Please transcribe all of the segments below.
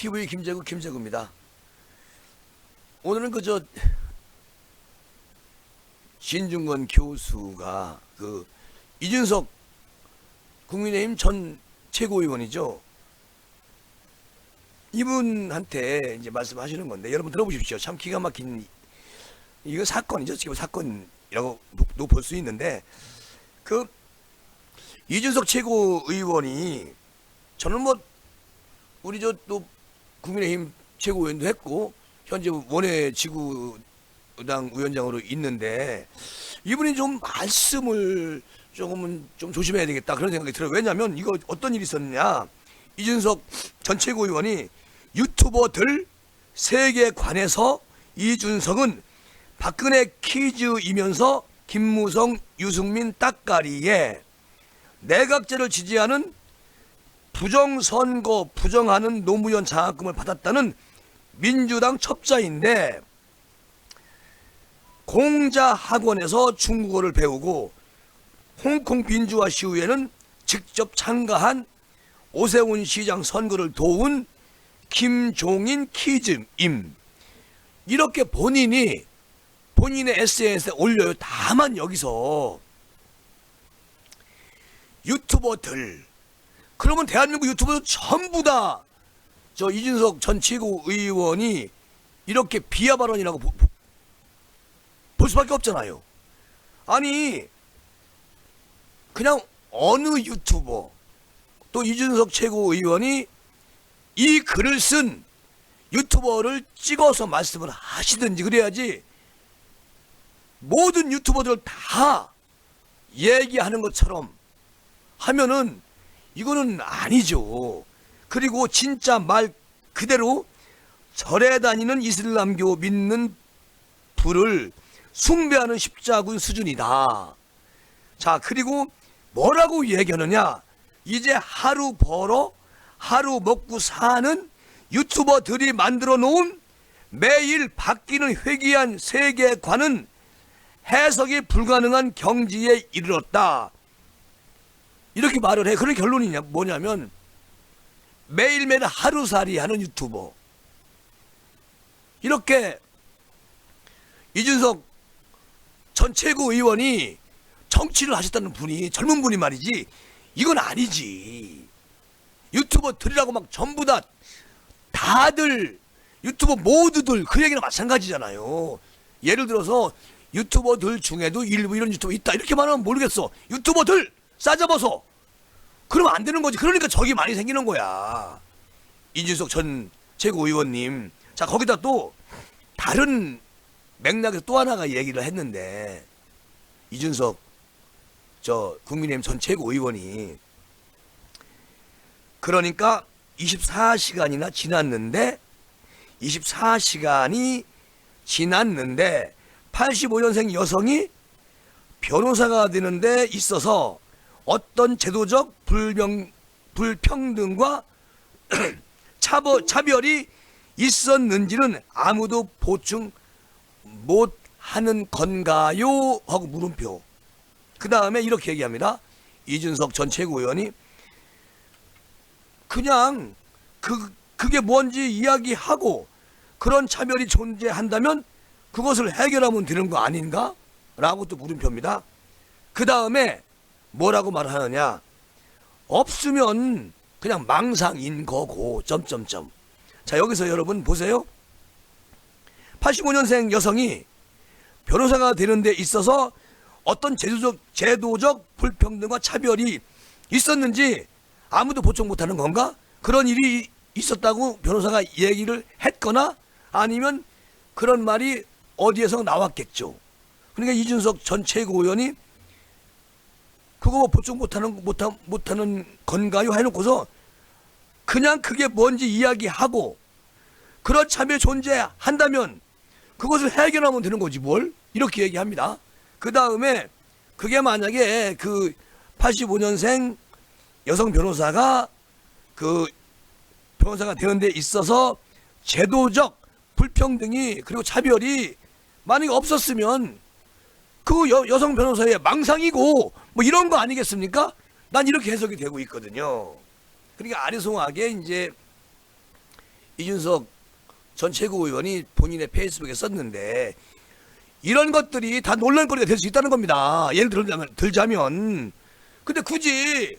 TV 김재구입니다. 오늘은 그저 신중건 교수가 그 이준석 국민의힘 전 최고위원이죠. 이분한테 이제 말씀하시는 건데 여러분 들어보십시오. 참 기가 막힌 이거 사건이죠. 지금 사건이라고 볼 수 있는데 그 이준석 최고위원이 저는 뭐 우리 저 또 국민의힘 최고위원도 했고 현재 원외 지구당 위원장으로 있는데 이분이 좀 말씀을 조금은 좀 조심해야 되겠다 그런 생각이 들어요. 왜냐하면 이거 어떤 일이 있었느냐. 이준석 전 최고위원이 유튜버들 세계관에서 이준석은 박근혜 퀴즈이면서 김무성, 유승민 따까리에 내각제를 지지하는 부정선거 부정하는 노무현 장학금을 받았다는 민주당 첩자인데 공자 학원에서 중국어를 배우고 홍콩 빈주화 시위에는 직접 참가한 오세훈 시장 선거를 도운 김종인 퀴즈임. 이렇게 본인의 SNS에 올려요. 다만 여기서 유튜버들 그러면 대한민국 유튜버들 전부 다 저 이준석 전 최고위원이 이렇게 비하 발언이라고 볼 수밖에 없잖아요. 아니 그냥 어느 유튜버 또 이준석 최고위원이 이 글을 쓴 유튜버를 찍어서 말씀을 하시든지 그래야지 모든 유튜버들 다 얘기하는 것처럼 하면은 이거는 아니죠. 그리고 진짜 말 그대로 절에 다니는 이슬람교 믿는 불을 숭배하는 십자군 수준이다. 자, 그리고 뭐라고 얘기하느냐. 이제 하루 벌어 하루 먹고 사는 유튜버들이 만들어 놓은 매일 바뀌는 회귀한 세계관은 해석이 불가능한 경지에 이르렀다. 이렇게 말을 해. 그런 결론이 뭐냐면 매일매일 하루살이 하는 유튜버. 이렇게 이준석 전 최고위원이 정치를 하셨다는 분이 젊은 분이 말이지 이건 아니지. 유튜버들이라고 막 전부 다들 유튜버 모두들 그 얘기는 마찬가지잖아요. 예를 들어서 유튜버들 중에도 일부 이런 유튜버 있다 이렇게 말하면 모르겠어. 유튜버들 싸잡아서 그러면 안 되는 거지. 그러니까 적이 많이 생기는 거야. 이준석 전 최고위원님. 자, 거기다 또 다른 맥락에서 또 하나가 얘기를 했는데 이준석 저 국민의힘 전 최고위원이 그러니까 24시간이나 지났는데 85년생 여성이 변호사가 되는 데 있어서 어떤 제도적 불평등과 차별이 있었는지는 아무도 보충 못하는 건가요? 하고 물음표. 그 다음에 이렇게 얘기합니다. 이준석 전 최고위원이 그냥 그게 뭔지 이야기하고 그런 차별이 존재한다면 그것을 해결하면 되는 거 아닌가? 라고 또 물음표입니다. 그 다음에 뭐라고 말하느냐. 없으면 그냥 망상인 거고 점점점. 자, 여기서 여러분 보세요. 85년생 여성이 변호사가 되는 데 있어서 어떤 제도적 불평등과 차별이 있었는지 아무도 보충 못하는 건가? 그런 일이 있었다고 변호사가 얘기를 했거나 아니면 그런 말이 어디에서 나왔겠죠. 그러니까 이준석 전 최고위원이 그거 보충 못하는 건가요? 해놓고서 그냥 그게 뭔지 이야기하고 그런 참여 존재한다면 그것을 해결하면 되는 거지 뭘? 이렇게 얘기합니다. 그 다음에 그게 만약에 그 85년생 여성 변호사가 그 변호사가 되는 데 있어서 제도적 불평등이 그리고 차별이 만약에 없었으면 그 여성 변호사의 망상이고 뭐 이런 거 아니겠습니까? 난 이렇게 해석이 되고 있거든요. 그러니까 아리송하게 이제 이준석 전 최고위원이 본인의 페이스북에 썼는데 이런 것들이 다 논란거리가 될 수 있다는 겁니다. 예를 들자면 근데 굳이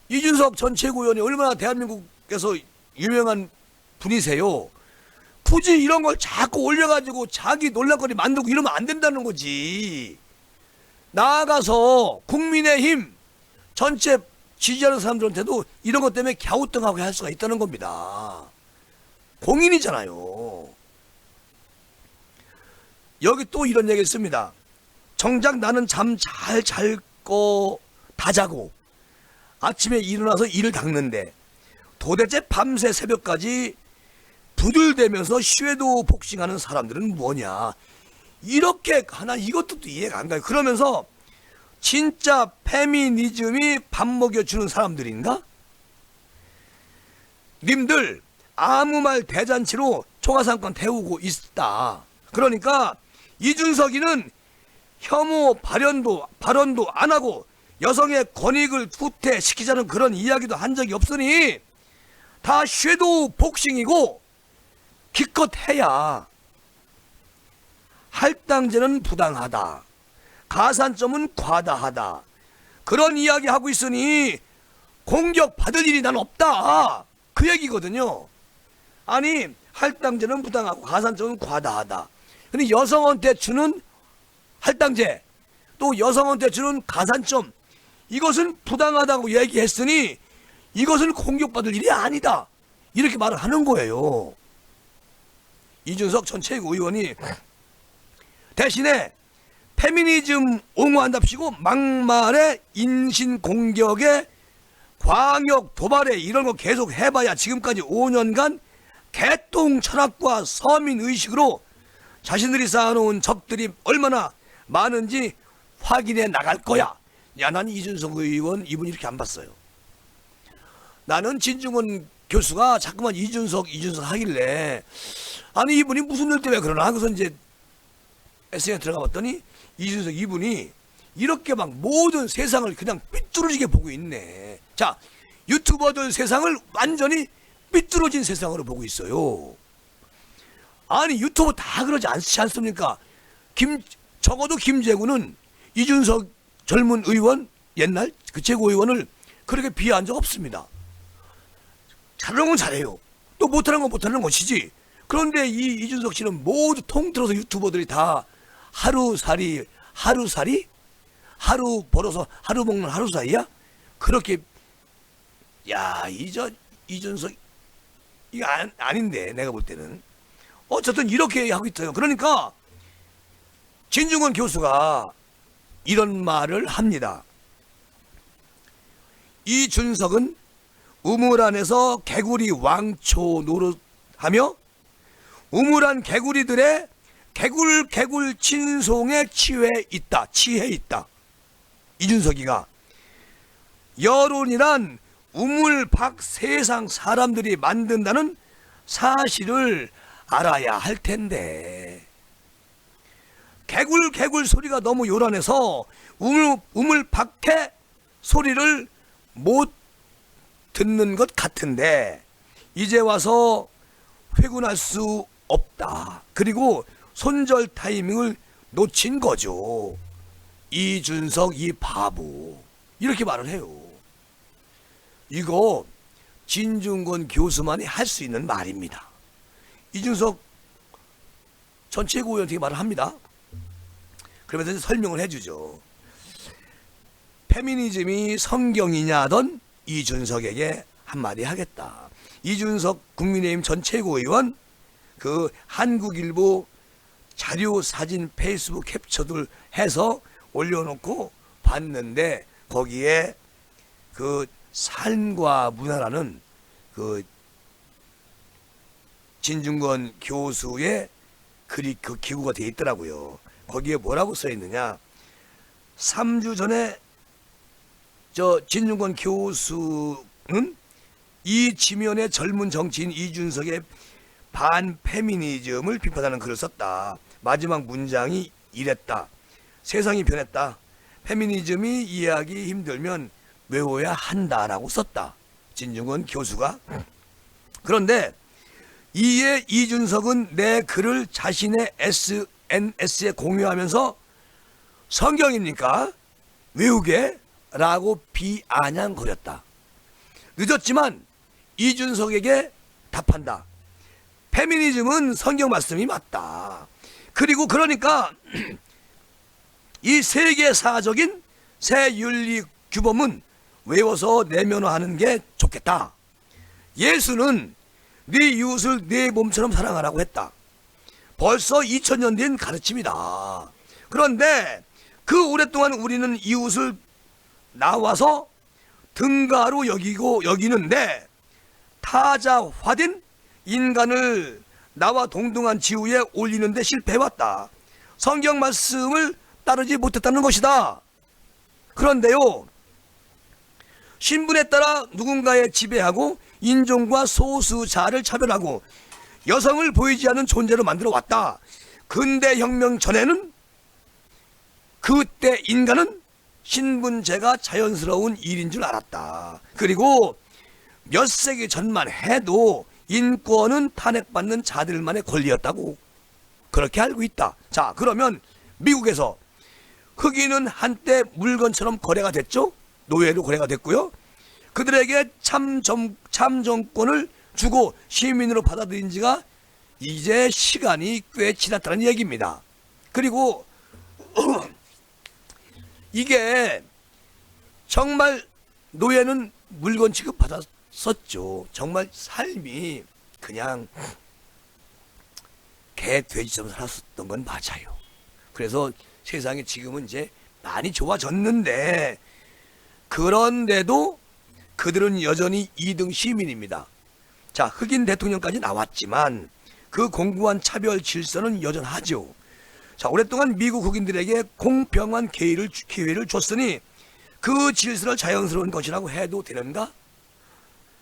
이준석 전 최고위원이 얼마나 대한민국에서 유명한 분이세요. 굳이 이런 걸 자꾸 올려가지고 자기 논란거리 만들고 이러면 안 된다는 거지. 나아가서 국민의힘 전체 지지하는 사람들한테도 이런 것 때문에 갸우뚱하게 할 수가 있다는 겁니다. 공인이잖아요. 여기 또 이런 얘기 있습니다. 정작 나는 잠 잘 잘 거 다 자고 아침에 일어나서 일을 닦는데 도대체 밤새 새벽까지 부들대면서 쉐도우 복싱하는 사람들은 뭐냐. 이렇게 하나 이것도 이해가 안 가요. 그러면서 진짜 페미니즘이 밥 먹여주는 사람들인가? 님들 아무 말 대잔치로 총화상권 태우고 있다. 그러니까 이준석이는 혐오 발언도 안 하고 여성의 권익을 후퇴시키자는 그런 이야기도 한 적이 없으니 다 쉐도우 복싱이고 기껏 해야 할당제는 부당하다. 가산점은 과다하다. 그런 이야기 하고 있으니 공격받을 일이 난 없다. 그 얘기거든요. 아니 할당제는 부당하고 가산점은 과다하다. 근데 여성한테 주는 할당제 또 여성한테 주는 가산점 이것은 부당하다고 얘기했으니 이것은 공격받을 일이 아니다. 이렇게 말을 하는 거예요. 이준석 전 최고위원이 대신에 페미니즘 옹호한답시고 막말에 인신공격에 광역 도발에 이런 거 계속 해봐야 지금까지 5년간 개똥 철학과 서민의식으로 자신들이 쌓아놓은 적들이 얼마나 많은지 확인해 나갈 거야. 야, 난 이준석 의원 이분 이렇게 안 봤어요. 나는 진중권 교수가 자꾸만 이준석 하길래 아니 이분이 무슨 일 때문에 그러나 그래서 이제 SNS에 들어가 봤더니 이준석 이분이 이렇게 막 모든 세상을 그냥 삐뚤어지게 보고 있네. 자, 유튜버들 세상을 완전히 삐뚤어진 세상으로 보고 있어요. 아니 유튜버 다 그러지 않습니까? 적어도 김재구는 이준석 젊은 의원 옛날 그 최고위원을 그렇게 비하한 적 없습니다. 잘하는 건 잘해요. 또 못하는 건 못하는 것이지. 그런데 이 이준석 씨는 모두 통틀어서 유튜버들이 다 하루살이 하루 벌어서 하루 먹는 하루살이야? 그렇게 야 이준석 이거 아닌데 내가 볼 때는 어쨌든 이렇게 하고 있어요. 그러니까 진중권 교수가 이런 말을 합니다. 이준석은 우물 안에서 개구리 왕초 노릇하며 우물안 개구리들의 개굴 친송에 취해 있다. 이준석이가 여론이란 우물 밖 세상 사람들이 만든다는 사실을 알아야 할 텐데 개굴 소리가 너무 요란해서 우물 밖의 소리를 못 듣는 것 같은데 이제 와서 회군할 수 없다. 그리고 손절 타이밍을 놓친 거죠. 이준석 이 바보 이렇게 말을 해요. 이거 진중권 교수만이 할 수 있는 말입니다. 이준석 전 최고위원한테 말을 합니다. 그러면서 설명을 해주죠. 페미니즘이 성경이냐던 이준석에게 한마디 하겠다. 이준석 국민의힘 전 최고위원 그 한국일보 자료 사진 페이스북 캡처들 해서 올려놓고 봤는데 거기에 그 삶과 문화라는 그 진중권 교수의 글이 그 기고가 되어 있더라고요. 거기에 뭐라고 써 있느냐. 3주 전에 저 진중권 교수는 이 지면의 젊은 정치인 이준석의 반페미니즘을 비판하는 글을 썼다. 마지막 문장이 이랬다. 세상이 변했다. 페미니즘이 이해하기 힘들면 외워야 한다라고 썼다. 진중권 교수가. 그런데 이에 이준석은 내 글을 자신의 SNS에 공유하면서 성경입니까? 외우게? 라고 비아냥거렸다. 늦었지만 이준석에게 답한다. 페미니즘은 성경 말씀이 맞다. 그리고 그러니까 이 세계사적인 새 윤리 규범은 외워서 내면화하는 게 좋겠다. 예수는 네 이웃을 네 몸처럼 사랑하라고 했다. 벌써 2000년 된 가르침이다. 그런데 그 오랫동안 우리는 이웃을 나와서 등가로 여기는데 타자화된 인간을 나와 동등한 지위에 올리는데 실패해왔다. 성경 말씀을 따르지 못했다는 것이다. 그런데요, 신분에 따라 누군가에 지배하고 인종과 소수자를 차별하고 여성을 보이지 않는 존재로 만들어 왔다. 근대 혁명 전에는 그때 인간은 신분제가 자연스러운 일인 줄 알았다. 그리고 몇 세기 전만 해도 인권은 탄핵받는 자들만의 권리였다고 그렇게 알고 있다. 자, 그러면 미국에서 흑인은 한때 물건처럼 거래가 됐죠. 노예로 거래가 됐고요. 그들에게 참정권을 주고 시민으로 받아들인 지가 이제 시간이 꽤 지났다는 얘기입니다. 그리고 이게 정말 노예는 물건 취급받았었죠. 정말 삶이 그냥 개, 돼지처럼 살았었던 건 맞아요. 그래서 세상이 지금은 이제 많이 좋아졌는데, 그런데도 그들은 여전히 2등 시민입니다. 자, 흑인 대통령까지 나왔지만 그 공고한 차별 질서는 여전하죠. 자, 오랫동안 미국 흑인들에게 공평한 기회를 줬으니 그 질서를 자연스러운 것이라고 해도 되는가?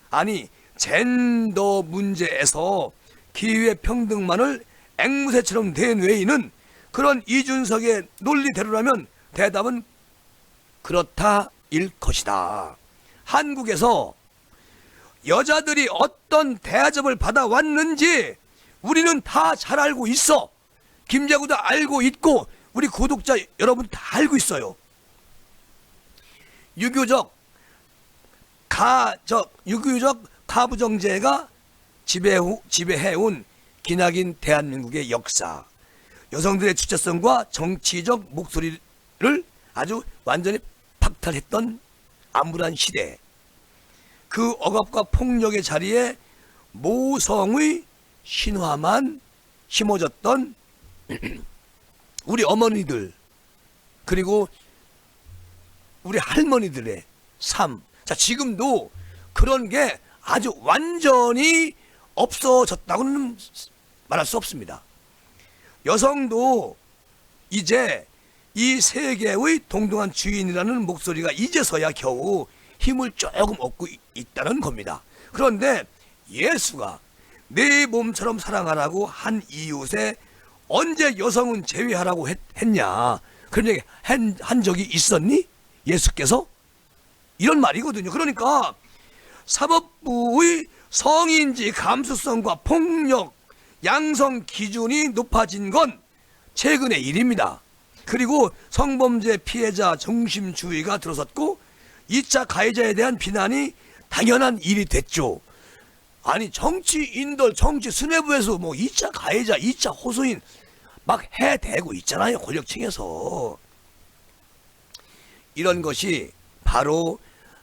아니, 젠더 문제에서 기회 평등만을 앵무새처럼 된 외에는 그런 이준석의 논리대로라면 대답은 그렇다일 것이다. 한국에서 여자들이 어떤 대접을 받아왔는지 우리는 다 잘 알고 있어. 김재구도 알고 있고 우리 구독자 여러분 다 알고 있어요. 유교적 가부정제가 지배해온 기나긴 대한민국의 역사, 여성들의 주체성과 정치적 목소리를 아주 완전히 박탈했던 암울한 시대, 그 억압과 폭력의 자리에 모성의 신화만 심어졌던 우리 어머니들, 그리고 우리 할머니들의 삶. 자, 지금도 그런 게 아주 완전히 없어졌다고는 말할 수 없습니다. 여성도 이제 이 세계의 동등한 주인이라는 목소리가 이제서야 겨우 힘을 조금 얻고 있다는 겁니다. 그런데 예수가 내 몸처럼 사랑하라고 한 이웃에 언제 여성은 제외하라고 했냐, 그런 얘기 한 적이 있었니? 예수께서? 이런 말이거든요. 그러니까 사법부의 성인지 감수성과 폭력, 양성 기준이 높아진 건 최근의 일입니다. 그리고 성범죄 피해자 중심주의가 들어섰고 2차 가해자에 대한 비난이 당연한 일이 됐죠. 아니, 정치인들, 정치 수뇌부에서 뭐 2차 가해자, 2차 호소인 막 해대고 있잖아요, 권력층에서. 이런 것이 바로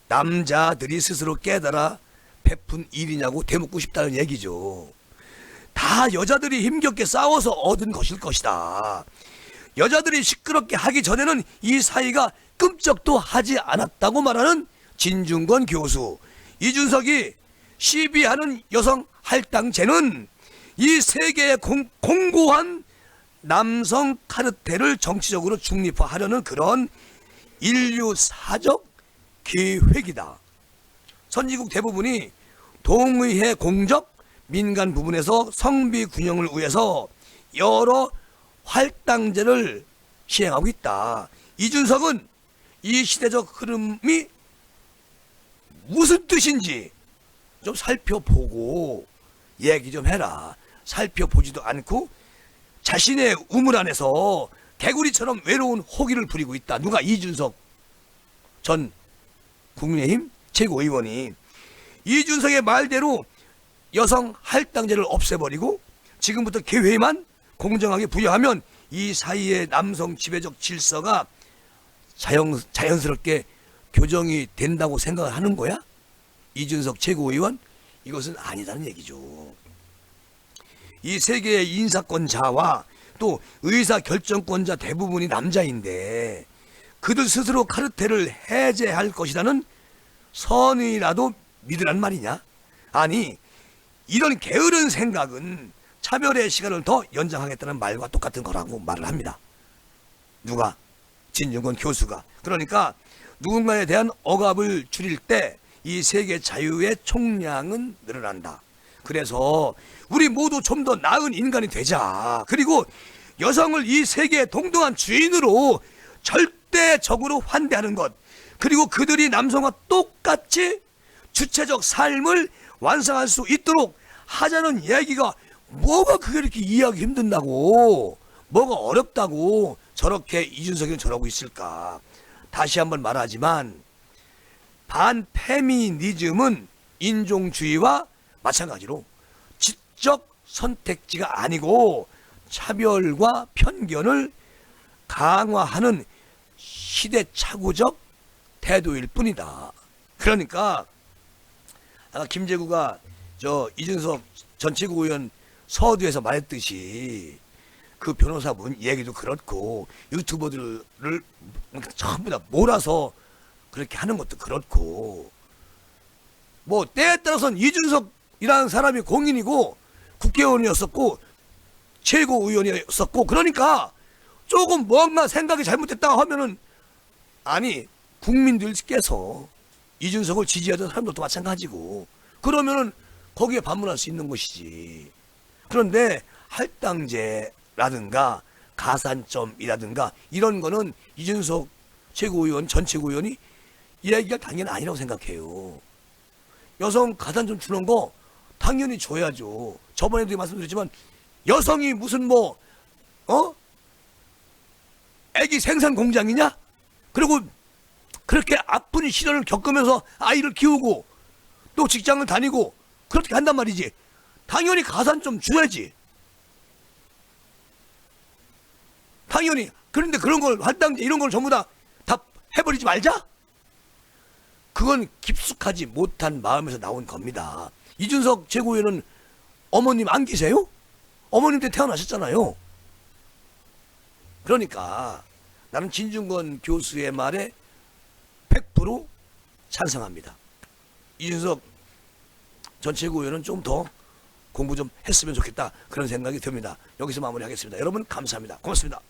남자들이 스스로 깨달아 베푼 일이냐고 되묻고 싶다는 얘기죠. 다 여자들이 힘겹게 싸워서 얻은 것일 것이다. 여자들이 시끄럽게 하기 전에는 이 사이가 끔찍도 하지 않았다고 말하는 진중권 교수, 이준석이 시비하는 여성 할당제는 이 세계의 공고한 남성 카르텔을 정치적으로 중립화하려는 그런 인류사적 계획이다. 선진국 대부분이 동의회 공적, 민간 부분에서 성비 균형을 위해서 여러 할당제를 시행하고 있다. 이준석은 이 시대적 흐름이 무슨 뜻인지 좀 살펴보고 얘기 좀 해라. 살펴보지도 않고 자신의 우물 안에서 개구리처럼 외로운 호기를 부리고 있다. 누가? 이준석 전 국민의힘 최고위원이. 이준석의 말대로 여성 할당제를 없애버리고 지금부터 개회만 공정하게 부여하면 이 사이의 남성 지배적 질서가 자연스럽게 교정이 된다고 생각을 하는 거야? 이준석 최고위원? 이것은 아니다는 얘기죠. 이 세계의 인사권자와 또 의사결정권자 대부분이 남자인데 그들 스스로 카르텔을 해제할 것이라는 선의라도 믿으란 말이냐? 아니, 이런 게으른 생각은 차별의 시간을 더 연장하겠다는 말과 똑같은 거라고 말을 합니다. 누가? 진중권 교수가. 그러니까 누군가에 대한 억압을 줄일 때 이 세계 자유의 총량은 늘어난다. 그래서 우리 모두 좀 더 나은 인간이 되자. 그리고 여성을 이 세계의 동등한 주인으로 절대적으로 환대하는 것, 그리고 그들이 남성과 똑같이 주체적 삶을 완성할 수 있도록 하자는 얘기가 뭐가 그게 이렇게 이해하기 힘든다고, 뭐가 어렵다고 저렇게 이준석이는 저러고 있을까. 다시 한번 말하지만 반페미니즘은 인종주의와 마찬가지로 지적 선택지가 아니고 차별과 편견을 강화하는 시대착오적 태도일 뿐이다. 그러니까 아까 김재구가 저 이준석 전 최고위원 서두에서 말했듯이 그 변호사분 얘기도 그렇고 유튜버들을 전부 다 몰아서 그렇게 하는 것도 그렇고, 뭐 때에 따라서는 이준석이라는 사람이 공인이고 국회의원이었었고 최고위원이었었고, 그러니까 조금 뭔가 생각이 잘못됐다고 하면은, 아니 국민들께서 이준석을 지지하던 사람들도 마찬가지고, 그러면은 거기에 반문할 수 있는 것이지. 그런데 할당제라든가 가산점이라든가 이런 거는 이준석 최고위원 전 최고위원이 이야기가 당연히 아니라고 생각해요. 여성 가산점 주는 거 당연히 줘야죠. 저번에도 말씀드렸지만 여성이 무슨 애기 생산 공장이냐? 그리고 그렇게 아픈 시련을 겪으면서 아이를 키우고 또 직장을 다니고 그렇게 한단 말이지. 당연히 가산점 줘야지. 당연히. 그런데 그런 걸 할당제 이런 걸 전부 다 해버리지 말자? 그건 깊숙하지 못한 마음에서 나온 겁니다. 이준석 최고위원은 어머님 안 계세요? 어머님 때 태어나셨잖아요. 그러니까 나는 진중권 교수의 말에 100% 찬성합니다. 이준석 전 최고위원은 좀 더 공부 좀 했으면 좋겠다, 그런 생각이 듭니다. 여기서 마무리하겠습니다. 여러분 감사합니다. 고맙습니다.